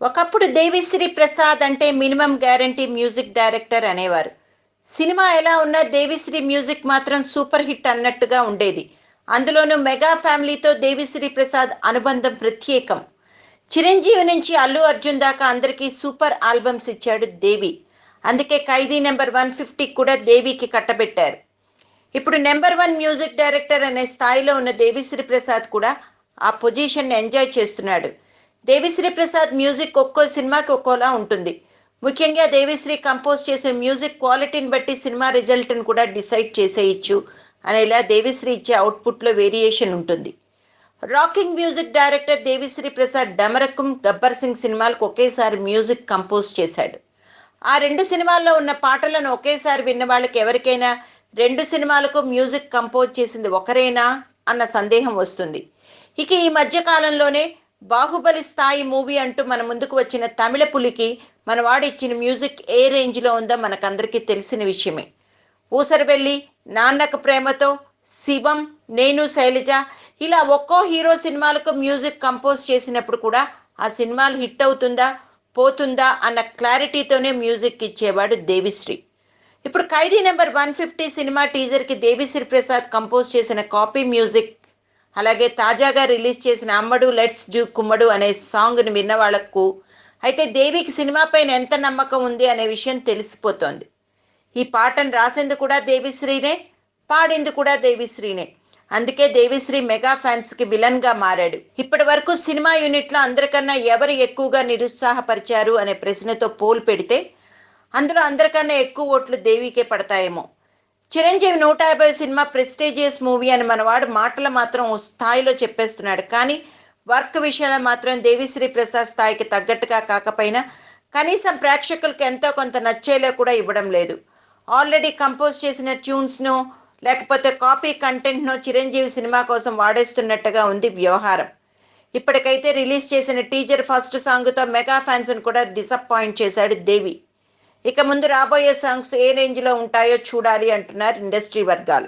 ఒకప్పుడు దేవిశ్రీ ప్రసాద్ అంటే minimum guarantee music director అనేవారు. సినిమా ఎలా ఉన్నా దేవిశ్రీ మ్యూజిక్ మాత్రం సూపర్ హిట్ అన్నట్టుగా ఉండేది. అందులోనూ మెగా ఫ్యామిలీతో దేవిశ్రీ ప్రసాద్ అనుబంధం ప్రత్యేకం. చిరంజీవి నుంచి అల్లు అర్జున్ దాకా అందరికీ సూపర్ ఆల్బమ్స్ ఇచ్చాడు దేవి. అందుకే ఖైదీ నెంబర్ 150 కూడా దేవికి కట్టబెట్టారు. ఇప్పుడు నెంబర్ 1 మ్యూజిక్ డైరెక్టర్ అనే స్థాయిలో ఉన్న దేవిశ్రీ ప్రసాద్ కూడా ఆ పొజిషన్ ఎంజాయ్ చేస్తున్నాడు. దేవిశ్రీ ప్రసాద్ మ్యూజిక్ ఒక్కో సినిమాకి ఒక్కోలా ఉంటుంది. ముఖ్యంగా దేవిశ్రీ కంపోజ్ చేసిన మ్యూజిక్ క్వాలిటీని బట్టి సినిమా రిజల్ట్ని కూడా డిసైడ్ చేసేయచ్చు అనేలా దేవిశ్రీ ఇచ్చే అవుట్పుట్లో వేరియేషన్ ఉంటుంది. Rocking music director Devi Sri Prasad Damarukam, Gabbar Singh సినిమాలకు ఒకేసారి మ్యూజిక్ కంపోజ్ చేశాడు. ఆ రెండు సినిమాల్లో ఉన్న పాటలను ఒకేసారి విన్న వాళ్ళకి ఎవరికైనా రెండు సినిమాలకు మ్యూజిక్ కంపోజ్ చేసింది ఒకరేనా అన్న సందేహం వస్తుంది. ఇక ఈ మధ్య కాలంలోనే బాహుబలి స్థాయి మూవీ అంటూ మన ముందుకు వచ్చిన తమిళ పులికి మనవాడు ఇచ్చిన మ్యూజిక్ ఏ రేంజ్లో ఉందో మనకందరికీ తెలిసిన విషయమే. ఊసరవెల్లి, నాన్నకు ప్రేమతో, శివం, నేను శైలజ ఇలా ఒక్కో హీరో సినిమాలకు మ్యూజిక్ కంపోజ్ చేసినప్పుడు కూడా ఆ సినిమాలు హిట్ అవుతుందా పోతుందా అన్న క్లారిటీతోనే మ్యూజిక్ ఇచ్చేవాడు దేవిశ్రీ. ఇప్పుడు ఖైదీ నెంబర్ 150 సినిమా టీజర్కి దేవిశ్రీ ప్రసాద్ కంపోజ్ చేసిన కాపీ మ్యూజిక్, అలాగే తాజాగా రిలీజ్ చేసిన అమ్మడు లెట్స్ డూ కుమ్మడు అనే సాంగ్ని విన్న వాళ్లకు అయితే దేవికి సినిమా పైన ఎంత నమ్మకం ఉంది అనే విషయం తెలిసిపోతోంది. ఈ పాటను రాసింది కూడా దేవిశ్రీనే, పాడింది కూడా దేవిశ్రీనే. అందుకే దేవిశ్రీ మెగా ఫ్యాన్స్కి విలన్గా మారాడు. ఇప్పటి వరకు సినిమా యూనిట్లో అందరికన్నా ఎవరు ఎక్కువగా నిరుత్సాహపరిచారు అనే ప్రశ్నతో పోల్ పెడితే అందులో అందరికన్నా ఎక్కువ ఓట్లు దేవికే పడతాయేమో. చిరంజీవి 150 సినిమా ప్రెస్టీజియస్ మూవీ అని మనవాడు మాటలు మాత్రం ఓ స్థాయిలో చెప్పేస్తున్నాడు. కానీ వర్క్ విషయంలో మాత్రం దేవిశ్రీ ప్రసాద్ స్థాయికి తగ్గట్టుగా కాకపోయినా కనీసం ప్రేక్షకులకు ఎంతో కొంత నచ్చేలా కూడా ఇవ్వడం లేదు. ఆల్రెడీ కంపోజ్ చేసిన ట్యూన్స్ను లేకపోతే కాపీ కంటెంట్ను చిరంజీవి సినిమా కోసం వాడేస్తున్నట్టుగా ఉంది వ్యవహారం. ఇప్పటికైతే రిలీజ్ చేసిన టీజర్ ఫస్ట్ సాంగ్తో మెగా ఫ్యాన్స్ను కూడా డిసప్పాయింట్ చేశాడు దేవి. ఇక ముందు రాబోయే సాంగ్స్ ఏ రేంజ్లో ఉంటాయో చూడాలి అంటున్నారు ఇండస్ట్రీ వర్గాలు.